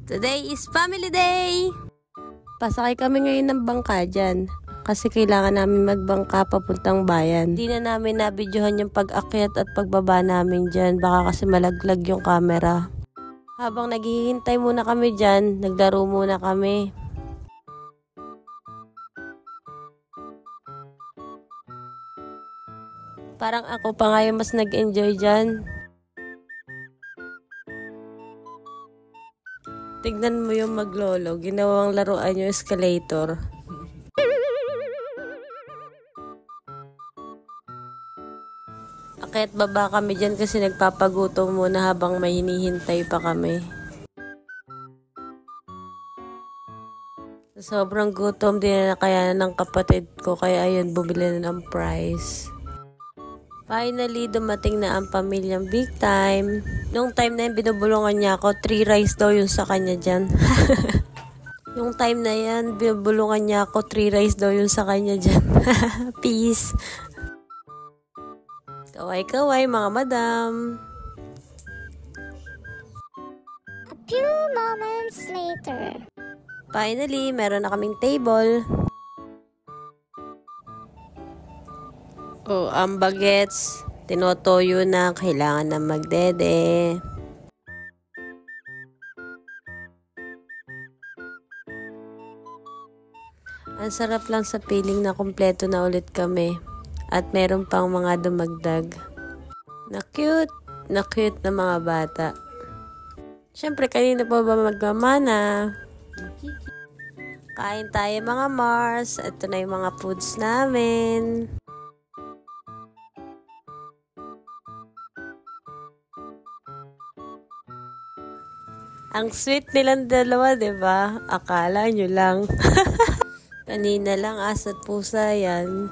Today is family day! Pasakay kami ngayon ng bangka dyan. Kasi kailangan namin magbangka papuntang bayan. Di na namin nabidyohan yung pag-akyat at pagbaba namin dyan. Baka kasi malaglag yung camera. Habang naghihintay muna kami dyan, naglaro muna kami. Parang ako pa nga yung mas nag-enjoy dyan. Tignan mo yung maglolo, ginawang laruan yung escalator. Akyat baba kami dyan kasi nagpapagutom muna habang may hinihintay pa kami. Sobrang gutom din na nakayanan ng kapatid ko kaya ayun bumili na ng prize. Finally, dumating na ang pamilyang big time. Nung time na yun, binubulungan niya ako. 3 rice daw yung sa kanya dyan. Yung time na yan, binubulungan niya ako. 3 rice daw yung sa kanya dyan. Peace. Kaway-kaway, mga madam. A few moments later. Finally, meron na kaming table. Oh, ang bagets, tinotoyo na, kailangan na magdede. Ang sarap lang sa feeling na kumpleto na ulit kami. At meron pang mga dumagdag. Na cute na mga bata. Siyempre, kanina pa ba magmamana? Kain tayo mga Mars. Ito na yung mga foods namin. Ang sweet nilang dalawa, diba? Akala nyo lang. Kanina lang, asa't pusa yan.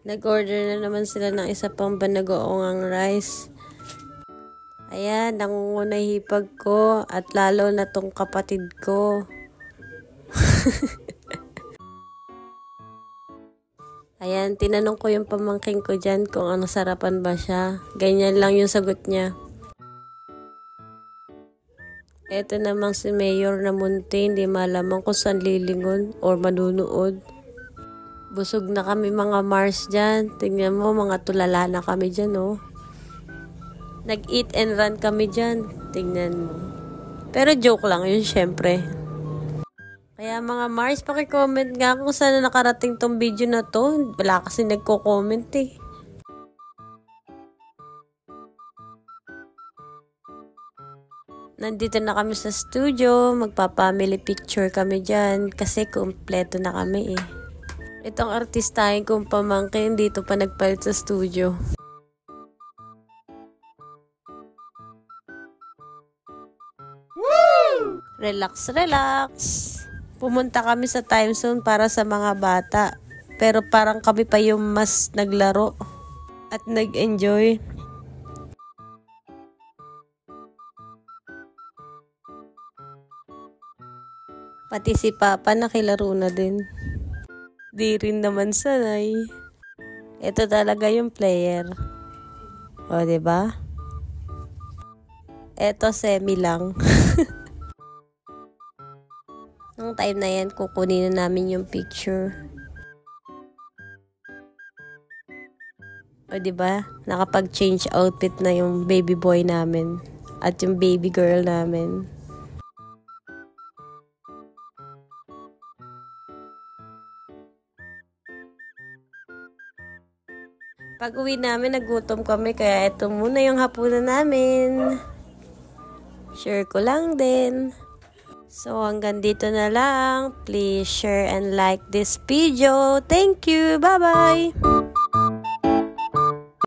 Nag-order na naman sila ng isa pang banagoongang rice. Ayan, nangungunay hipag ko at lalo na tong kapatid ko. Ayan, tinanong ko yung pamangking ko dyan kung ano sarapan ba siya. Ganyan lang yung sagot niya. Eto namang si Mayor na munti, hindi malaman kung saan lilingon or manunood. Busog na kami mga Mars dyan. Tingnan mo, mga tulala na kami dyan, oh. Nag-eat and run kami dyan. Tingnan mo. Pero joke lang yun, syempre. Kaya mga Mars, paki-comment nga kung saan nakarating tong video na to. Wala kasi nagko-comment eh. Nandito na kami sa studio. Magpa-family picture kami dyan. Kasi kumpleto na kami eh. Itong artistahin kong pamangkin dito pa nagpalit sa studio. Woo! Relax, relax. Pumunta kami sa time zone para sa mga bata. Pero parang kami pa yung mas naglaro at nag-enjoy. Pati si Papa nakilaro na din. Di rin naman sanay. Ito talaga yung player. O, diba? Ito semi lang. Nung time na yan, kukunin na namin yung picture. O, diba? Nakapag-change outfit na yung baby boy namin. At yung baby girl namin. Pag uwi namin, nagutom kami. Kaya ito muna yung hapunan namin. Share ko lang din. So, hanggang dito na lang. Please share and like this video. Thank you. Bye-bye.